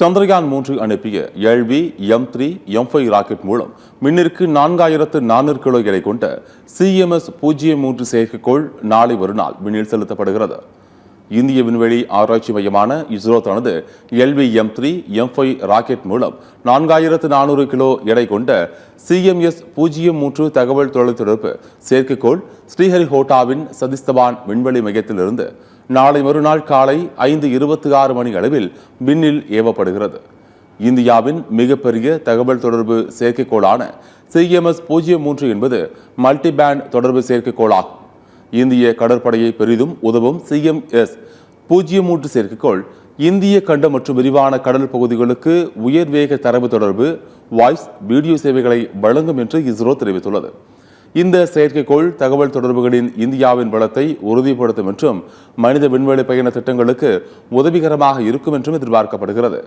சந்திரயான் 3 அனுப்பிய LV-M3 rocket மூலம் விண்ணிற்கு 4400 kilo எடை கொண்ட CMS-03 செயற்கைக்கோள் நாளை மறுநாள் விண்ணில் செலுத்தப்படுகிறது. இந்திய விண்வெளி ஆராய்ச்சி மையமான இஸ்ரோ தனது LV-M3 ராக்கெட் மூலம் 4400 கிலோ எடை கொண்ட CMS-03 தகவல் தொலைத்தொடர்பு செயற்கைக்கோள் ஸ்ரீஹரிகோட்டாவின் சதீஷ் தவான் விண்வெளி மையத்திலிருந்து நாளை மறுநாள் காலை 5:26 மணி அளவில் விண்ணில் ஏவப்படுகிறது. இந்தியாவின் மிகப்பெரிய தகவல் தொடர்பு செயற்கைக்கோளான CMS-03 என்பது மல்டிபேண்ட் தொடர்பு செயற்கைக்கோளாகும். இந்திய கடற்படையை பெரிதும் உதவும் CMS-03 செயற்கைக்கோள் இந்திய கண்ட மற்றும் விரிவான கடல் பகுதிகளுக்கு உயர்வேக தரவு தொடர்பு, வாய்ஸ், வீடியோ சேவைகளை வழங்கும் என்று இஸ்ரோ தெரிவித்துள்ளது. இந்த செயற்கைக்கோள் தகவல் தொடர்புகளின் இந்தியாவின் வளத்தை உறுதிப்படுத்தும் என்றும் மனித விண்வெளி பயண திட்டங்களுக்கு உதவிகரமாக இருக்கும் என்றும் எதிர்பார்க்கப்படுகிறது.